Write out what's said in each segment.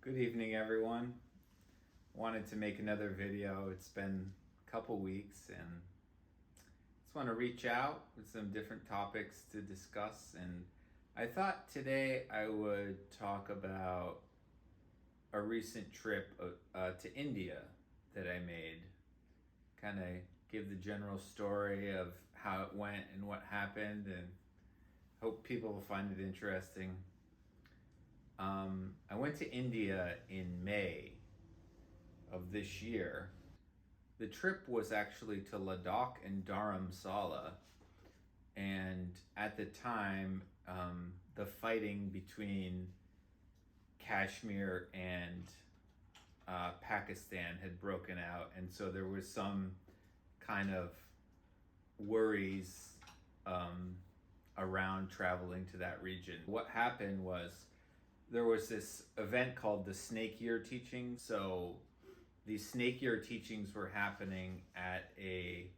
Good evening, everyone. Wanted to make another video. It's been a couple weeks and just want to reach out with some different topics to discuss. And I thought today I would talk about a recent trip to India that I made. Kind of give the general story of how it went and what happened, and hope people will find it interesting. I went to India in May of this year. The trip was actually to Ladakh and Dharmsala, and at the time, the fighting between Kashmir and Pakistan had broken out, and so there was some kind of worries around traveling to that region. What happened was there was this event called the Snake Year Teachings. So these Snake Year Teachings were happening at a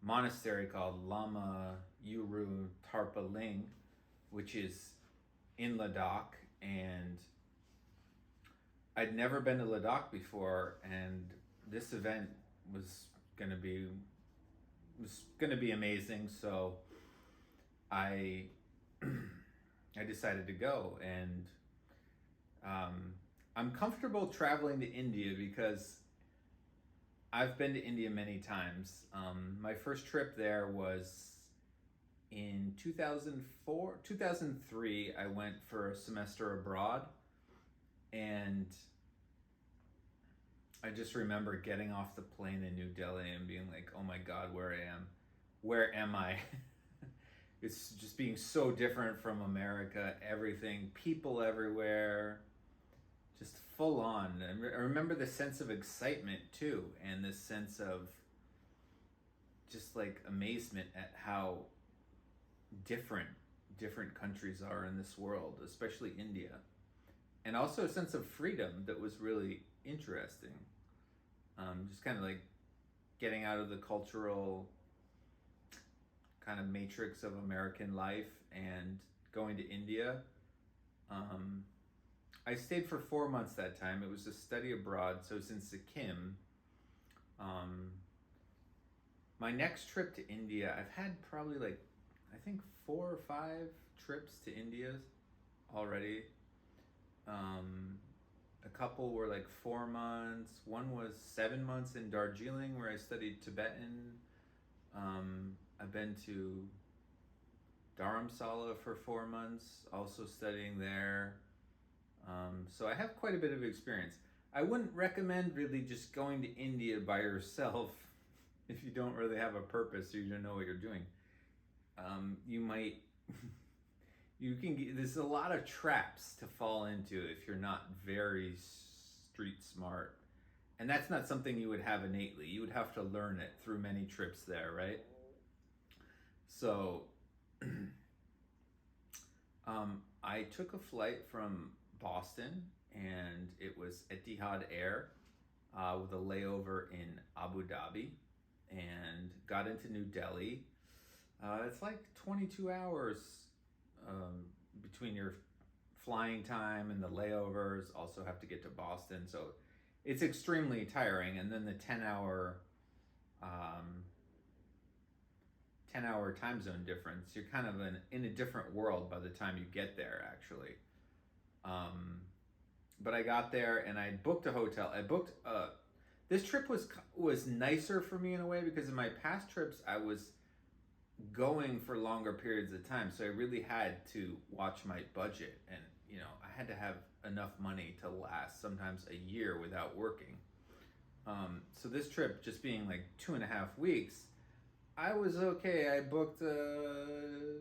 monastery called Lama Tarpaling, which is in Ladakh. And I'd never been to Ladakh before, and this event was gonna be amazing. So I I decided to go, and I'm comfortable traveling to India because I've been to India many times. My first trip there was in 2003. I went for a semester abroad, and I just remember getting off the plane in New Delhi and being like, oh my God, where am I? It's just being so different from America, everything, people everywhere, just full on. I remember the sense of excitement too, and this sense of just like amazement at how different countries are in this world, especially India. And also a sense of freedom that was really interesting. Just kind of like getting out of the cultural kind of matrix of American life and going to India. I stayed for 4 months that time. It was a study abroad, so it's in Sikkim. My next trip to India, I've had probably like, I think 4 or 5 trips to India already. A couple were like 4 months. One was 7 months in Darjeeling, where I studied Tibetan. I've been to Dharamsala for 4 months, also studying there. So I have quite a bit of experience. I wouldn't recommend really just going to India by yourself if you don't really have a purpose or you don't know what you're doing. You might, there's a lot of traps to fall into if you're not very street smart. And that's not something you would have innately. You would have to learn it through many trips there, right? So I took a flight from Boston, and it was Etihad Air with a layover in Abu Dhabi, and got into New Delhi. It's like 22 hours between your flying time and the layovers. Also have to get to Boston, so it's extremely tiring. And then the 10-hour time zone difference, you're kind of in a different world by the time you get there, actually. But I got there and I booked a hotel. This trip was nicer for me in a way, because in my past trips I was going for longer periods of time, so I really had to watch my budget, and I had to have enough money to last sometimes a year without working. So this trip just being like 2.5 weeks, I was okay. I booked a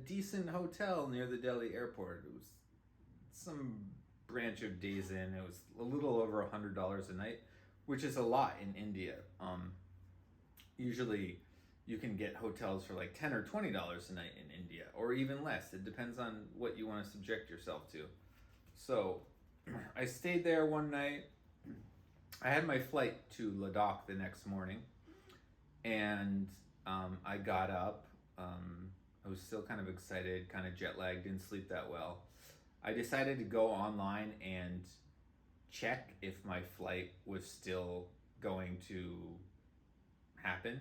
decent hotel near the Delhi airport. It was some branch of Days Inn. It was a little over $100 a night, which is a lot in India. Usually you can get hotels for like $10 or $20 a night in India, or even less. It depends on what you want to subject yourself to. So I stayed there one night. I had my flight to Ladakh the next morning, and I got up. I was still kind of excited, kind of jet lagged, didn't sleep that well. I decided to go online and check if my flight was still going to happen.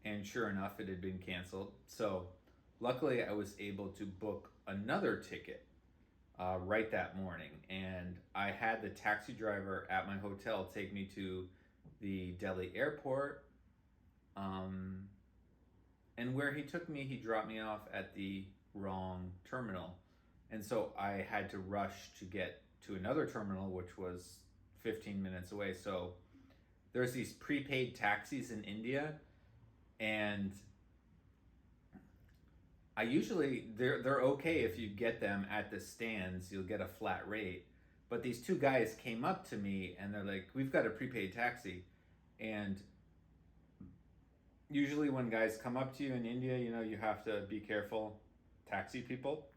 And sure enough, it had been canceled. So luckily, I was able to book another ticket right that morning. And I had the taxi driver at my hotel take me to the Delhi airport. And where he took me, he dropped me off at the wrong terminal. And so I had to rush to get to another terminal, which was 15 minutes away. So there's these prepaid taxis in India, and I usually they're okay if you get them at the stands, you'll get a flat rate. But these two guys came up to me and they're like, "We've got a prepaid taxi." And usually when guys come up to you in India, you have to be careful, taxi people,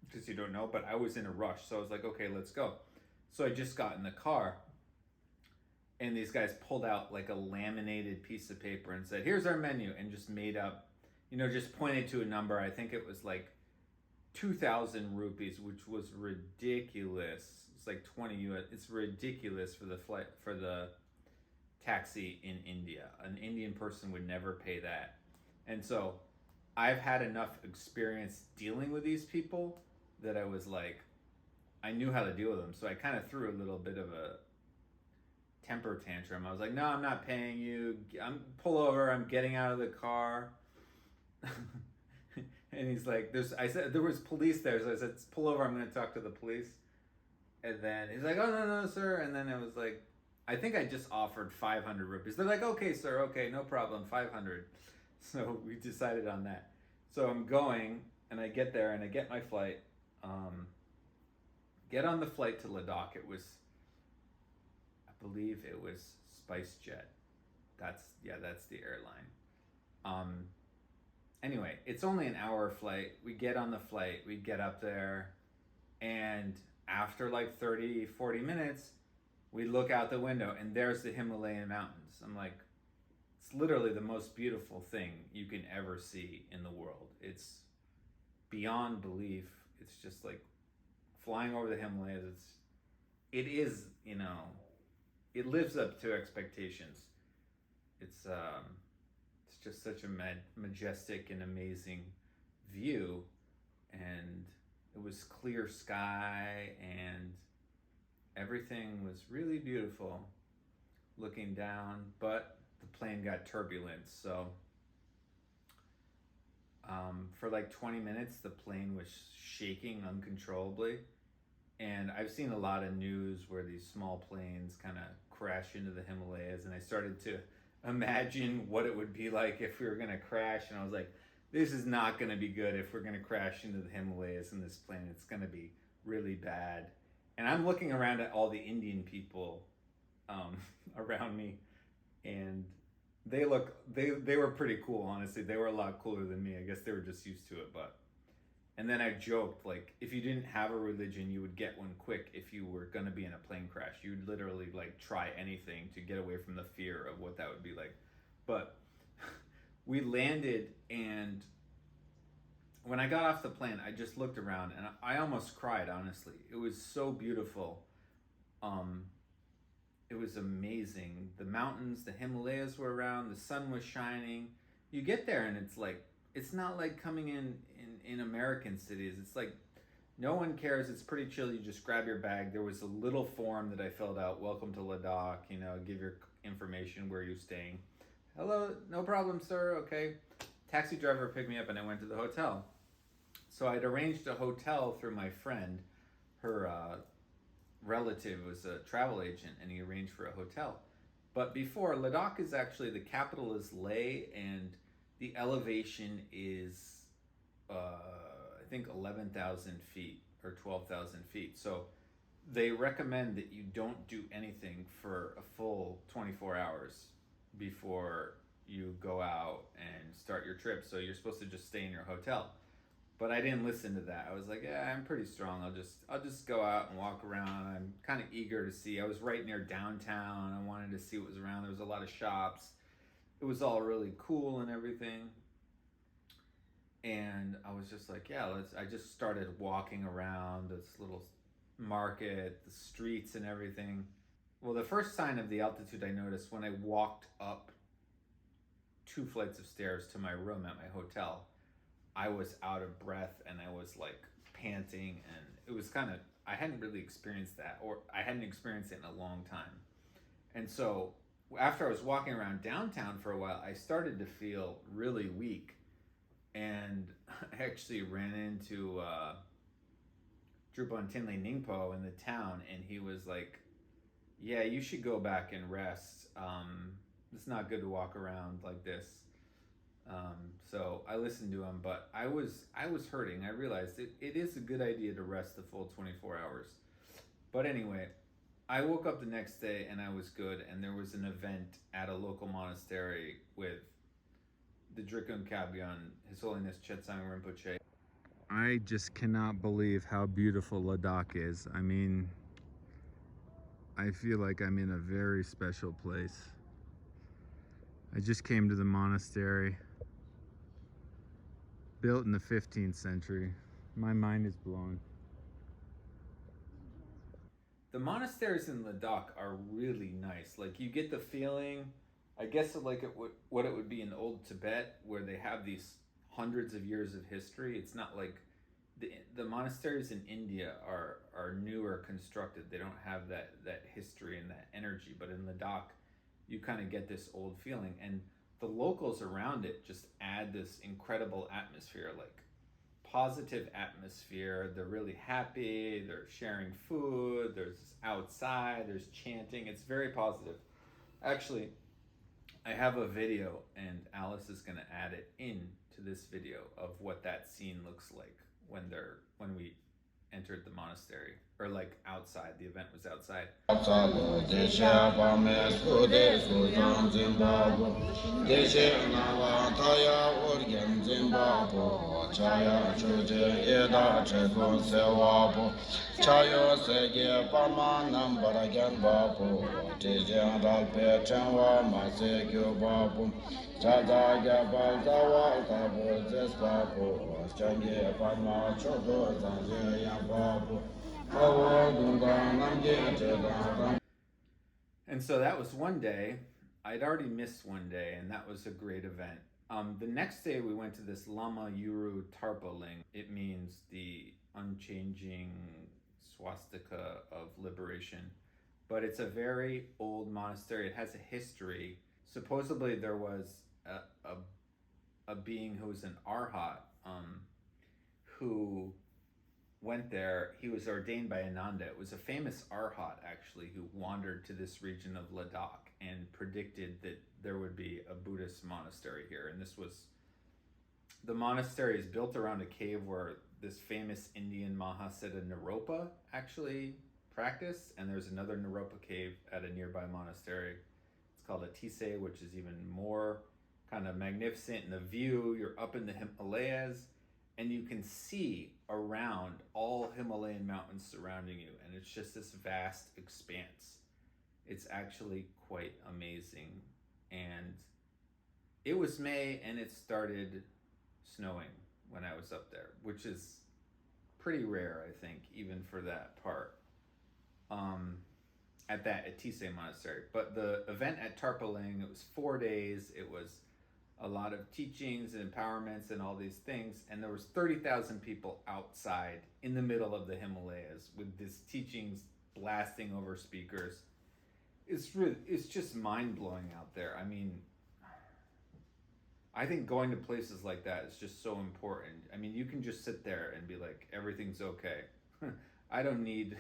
because you don't know. But I was in a rush, so I was like, "Okay, let's go." So I just got in the car, and these guys pulled out like a laminated piece of paper and said, "Here's our menu," and just made up, just pointed to a number. I think it was like 2,000 rupees, which was ridiculous. It's like 20 US. It's ridiculous for the flight, for the taxi in India. An Indian person would never pay that. And so I've had enough experience dealing with these people that I was like, I knew how to deal with them. So I kind of threw a little bit of a temper tantrum. I was like, "No, I'm not paying you. Pull over. I'm getting out of the car." And he's like, I said there was police there, so I said, "Pull over. I'm going to talk to the police." And then he's like, "Oh, no, no, sir." And then it was like, I think I just offered 500 rupees. They're like, "Okay, sir. Okay, no problem. 500. So we decided on that. So I'm going, and I get there, and I get my flight. Get on the flight to Ladakh. It was, I believe it was SpiceJet. That's the airline. Anyway, it's only an hour flight. We get on the flight, we get up there, and after like 30, 40 minutes, we look out the window and there's the Himalayan mountains. I'm like, it's literally the most beautiful thing you can ever see in the world. It's beyond belief. It's just like flying over the Himalayas. It is, it lives up to expectations. It's just such a majestic and amazing view, and it was clear sky, and everything was really beautiful looking down, but the plane got turbulent, so for like 20 minutes the plane was shaking uncontrollably. And I've seen a lot of news where these small planes kind of crash into the Himalayas, and I started to imagine what it would be like if we were going to crash, and I was like, this is not going to be good if we're going to crash into the Himalayas in this plane. It's going to be really bad. And I'm looking around at all the Indian people around me, and they were pretty cool, honestly. They were a lot cooler than me. I guess they were just used to it. But and then I joked, like, if you didn't have a religion, you would get one quick if you were going to be in a plane crash. You'd literally, like, try anything to get away from the fear of what that would be like. But we landed, and when I got off the plane, I just looked around, and I almost cried, honestly. It was so beautiful. It was amazing. The mountains, the Himalayas were around, the sun was shining. You get there, and it's like, it's not like coming in American cities. It's like no one cares. It's pretty chill. You just grab your bag. There was a little form that I filled out. Welcome to Ladakh. Give your information, where you're staying. Hello, no problem, sir. Okay. Taxi driver picked me up, and I went to the hotel. So I'd arranged a hotel through my friend. Her relative was a travel agent, and he arranged for a hotel. But before, Ladakh is actually, the capital is Leh, and the elevation is, I think, 11,000 feet or 12,000 feet. So they recommend that you don't do anything for a full 24 hours before you go out and start your trip. So you're supposed to just stay in your hotel. But I didn't listen to that. I was like, yeah, I'm pretty strong. I'll just go out and walk around. I'm kind of eager to see. I was right near downtown. I wanted to see what was around. There was a lot of shops. It was all really cool and everything. And I was just like, yeah, I just started walking around this little market, the streets and everything. Well, the first sign of the altitude I noticed when I walked up 2 flights of stairs to my room at my hotel. I was out of breath and I was like panting, and it was kind of, I hadn't really experienced that, or I hadn't experienced it in a long time. And so after I was walking around downtown for a while, I started to feel really weak, and I actually ran into Drupal Tinley Ningpo in the town, and he was like, "Yeah, you should go back and rest. It's not good to walk around like this." So I listened to him, but I was hurting. I realized it is a good idea to rest the full 24 hours. But anyway, I woke up the next day and I was good, and there was an event at a local monastery with the Drikung Kabyon, His Holiness Chetsang Rinpoche. I just cannot believe how beautiful Ladakh is. I mean, I feel like I'm in a very special place. I just came to the monastery, built in the 15th century. My mind is blown. The monasteries in Ladakh are really nice. Like, you get the feeling, I guess, like what it would be in old Tibet, where they have these hundreds of years of history. It's not like the monasteries in India are newer constructed. They don't have that history and that energy. But in Ladakh, you kind of get this old feeling, and the locals around it just add this incredible atmosphere, like positive atmosphere. They're really happy, they're sharing food, there's outside, there's chanting. It's very positive. Actually, I have a video, and Alice is going to add it in to this video of what that scene looks like when we entered the monastery, or like outside. The event was outside. And so that was one day. I'd already missed one day, and that was a great event. The next day we went to this Lama Yuru Tarpaling. It means the unchanging swastika of liberation. But it's a very old monastery. It has a history. Supposedly there was a being who was an arhat, who went there. He was ordained by Ananda. It was a famous arhat, actually, who wandered to this region of Ladakh and predicted that there would be a Buddhist monastery here. And the monastery is built around a cave where this famous Indian Mahasiddha Naropa actually practiced. And there's another Naropa cave at a nearby monastery. It's called Atise, which is even more kind of magnificent. And the view, you're up in the Himalayas, and you can see around all Himalayan mountains surrounding you, and it's just this vast expanse. It's actually quite amazing. And it was May, and it started snowing when I was up there, which is pretty rare, I think, even for that part, at that Atise monastery. But the event at Tarpaling, it was 4 days. It was a lot of teachings and empowerments and all these things, and there was 30,000 people outside in the middle of the Himalayas with these teachings blasting over speakers. It's just mind-blowing out there. I mean, I think going to places like that is just so important. I mean, you can just sit there and be like, everything's okay. I don't need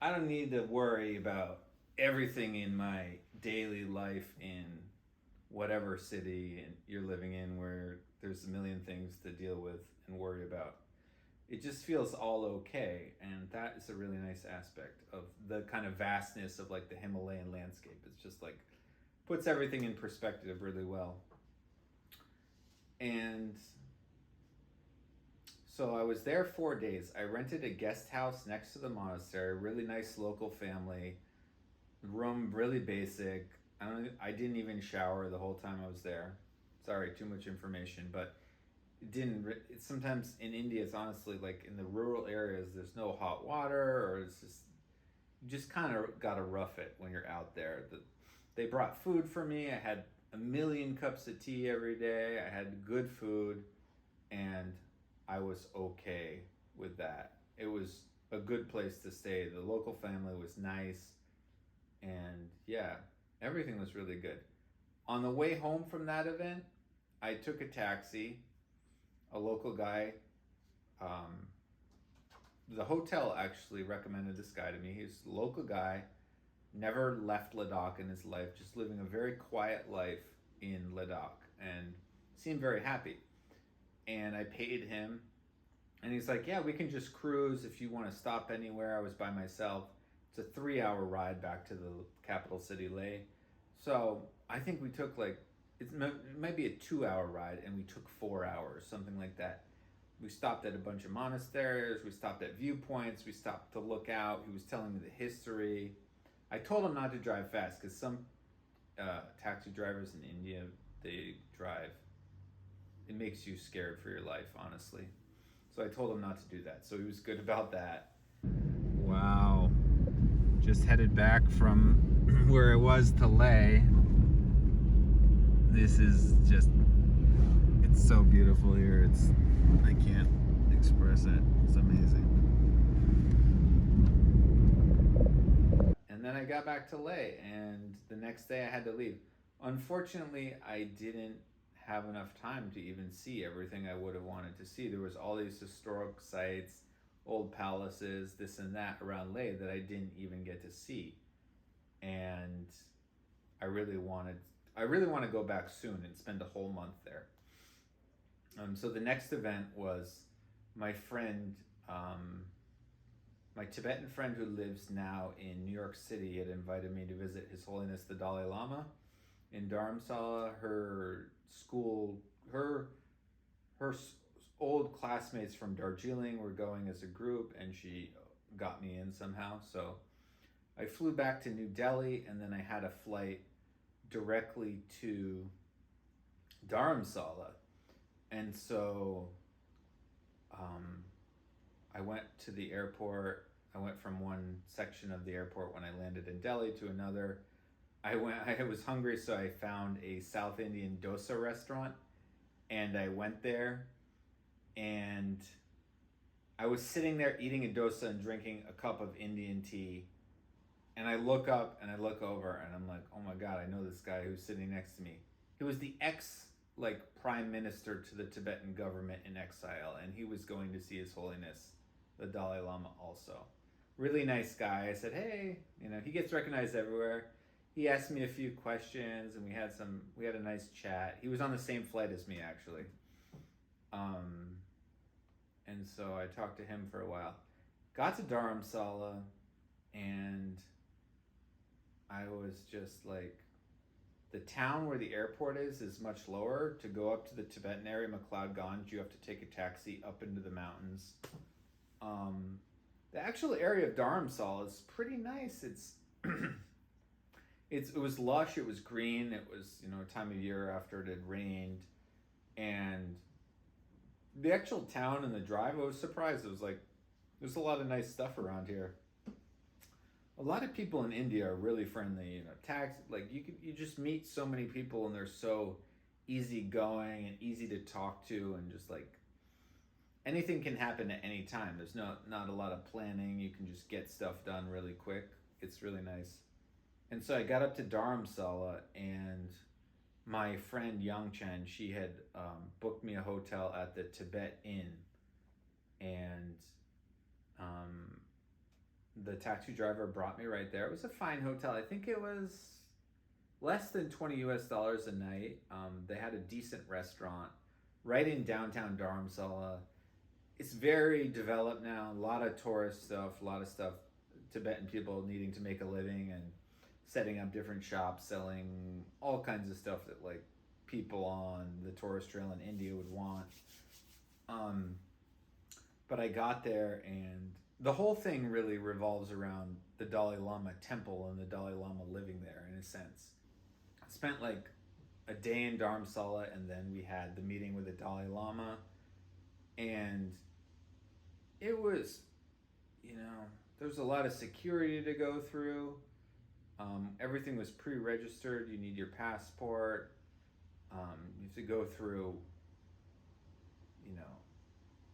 to worry about everything in my daily life in whatever city you're living in, where there's a million things to deal with and worry about. It just feels all okay, and that is a really nice aspect of the kind of vastness of like the Himalayan landscape. It's just like puts everything in perspective really well. And so I was there 4 days. I rented a guest house next to the monastery, really nice local family, room really basic. I didn't even shower the whole time I was there. Sorry, too much information, but sometimes in India, it's honestly like in the rural areas, there's no hot water, or it's just, you just kind of got to rough it when you're out there. They brought food for me. I had a million cups of tea every day. I had good food, and I was okay with that. It was a good place to stay. The local family was nice, and yeah, everything was really good. On the way home from that event, I took a taxi. A local guy, um, the hotel actually recommended this guy to me. He's a local guy, never left Ladakh in his life, just living a very quiet life in Ladakh, and seemed very happy. And I paid him, and he's like, "Yeah, we can just cruise if you want to stop anywhere." I was by myself. It's a 3 hour ride back to the capital city, Leh. So I think we took like, it might be a 2 hour ride, and we took 4 hours, something like that. We stopped at a bunch of monasteries, we stopped at viewpoints, we stopped to look out. He was telling me the history. I told him not to drive fast because some taxi drivers in India, they drive. It makes you scared for your life, honestly. So I told him not to do that. So he was good about that. Wow. Just headed back from where I was to Leh. This is just, it's so beautiful here. I can't express it. It's amazing. And then I got back to Leh, and the next day I had to leave. Unfortunately, I didn't have enough time to even see everything I would have wanted to see. There was all these historic sites, old palaces, this and that around Leh that I didn't even get to see. And I really want to go back soon and spend a whole month there. So the next event was my friend, my Tibetan friend who lives now in New York City had invited me to visit His Holiness the Dalai Lama in Dharmsala. Her school, her old classmates from Darjeeling were going as a group, and she got me in somehow. So I flew back to New Delhi, and then I had a flight directly to Dharamsala. And so I went to the airport. I went from one section of the airport when I landed in Delhi to another. I was hungry, so I found a South Indian dosa restaurant, and I went there, and I was sitting there eating a dosa and drinking a cup of Indian tea, and I look up and I look over, and I'm like, oh my God, I know this guy who's sitting next to me. He was the prime minister to the Tibetan government in exile, and he was going to see His Holiness the Dalai Lama also. Really nice guy. I said, hey, he gets recognized everywhere. He asked me a few questions, and we had a nice chat. He was on the same flight as me, actually. And so I talked to him for a while. Got to Dharamsala, and I was just like, the town where the airport is much lower. To go up to the Tibetan area, McLeod-Ganj, you have to take a taxi up into the mountains. The actual area of Dharamsala is pretty nice. It was lush, it was green, it was, a time of year after it had rained. And the actual town and the drive, I was surprised. It was like, there's a lot of nice stuff around here. A lot of people in India are really friendly, you just meet so many people, and they're so easygoing and easy to talk to, and just like anything can happen at any time. There's not a lot of planning. You can just get stuff done really quick. It's really nice. And so I got up to Dharamsala, and my friend Yang Chen, she had booked me a hotel at the Tibet Inn, and the taxi driver brought me right there. It was a fine hotel. I think it was less than $20 US a night. They had a decent restaurant right in downtown Dharamsala. It's very developed now. A lot of tourist stuff, a lot of stuff. Tibetan people needing to make a living and setting up different shops, selling all kinds of stuff that like people on the tourist trail in India would want. But I got there, and the whole thing really revolves around the Dalai Lama temple and the Dalai Lama living there, in a sense. I spent like a day in Dharamsala, and then we had the meeting with the Dalai Lama, and it was, there's a lot of security to go through. Everything was pre-registered. You need your passport. You have to go through, you know,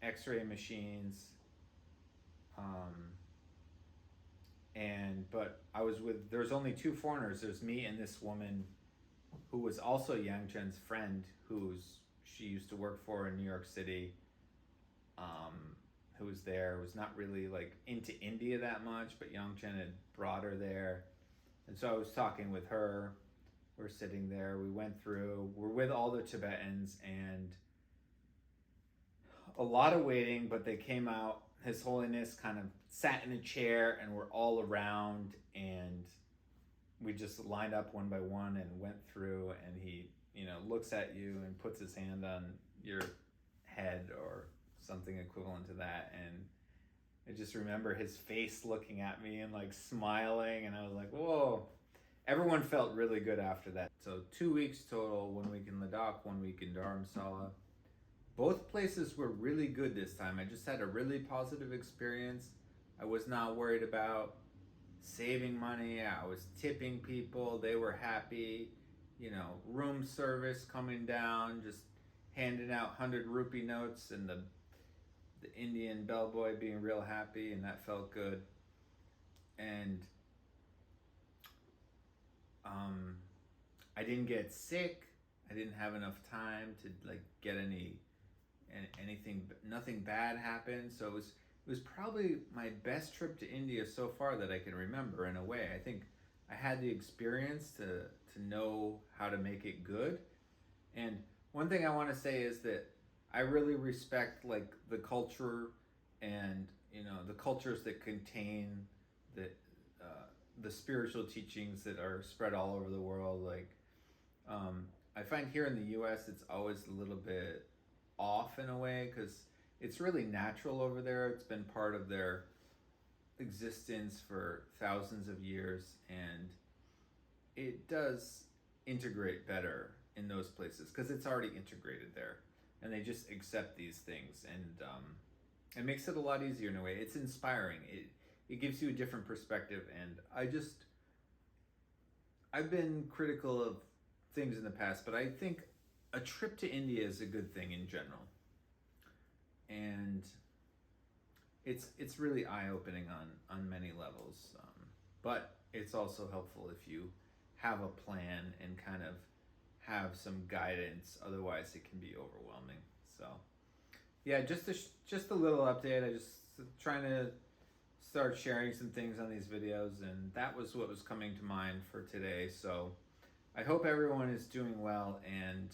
X-ray machines. But I was with. There's only two foreigners. There's me and this woman, who was also Yang Chen's friend, she used to work for in New York City. Who was there, was not really like into India that much, but Yang Chen had brought her there. And so I was talking with her. We're sitting there. We're with all the Tibetans, and a lot of waiting, but they came out. His Holiness kind of sat in a chair, and we're all around, and we just lined up one by one and went through, and he, looks at you and puts his hand on your head or something equivalent to that. And I just remember his face looking at me and like smiling, and I was like, whoa. Everyone felt really good after that. So 2 weeks total, 1 week in Ladakh, 1 week in Dharmsala. Both places were really good this time. I just had a really positive experience. I was not worried about saving money. I was tipping people. They were happy. Room service coming down, just handing out 100 rupee notes, and the Indian bellboy being real happy, and that felt good. And I didn't get sick. I didn't have enough time to get anything. Nothing bad happened. So it was probably my best trip to India so far that I can remember. In a way, I think I had the experience to know how to make it good. And one thing I want to say is that I really respect the culture, and the cultures that contain the spiritual teachings that are spread all over the world. I find here in the U.S. it's always a little bit off in a way, because it's really natural over there. It's been part of their existence for thousands of years, and it does integrate better in those places because it's already integrated there, and they just accept these things, and it makes it a lot easier in a way. It's inspiring. It gives you a different perspective, and I've been critical of things in the past, but I think a trip to India is a good thing in general, and it's really eye-opening on many levels, but it's also helpful if you have a plan and kind of have some guidance. Otherwise it can be overwhelming. So yeah, just a little update. I just trying to start sharing some things on these videos, and that was what was coming to mind for today. So I hope everyone is doing well, and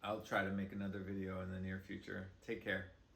I'll try to make another video in the near future. Take care.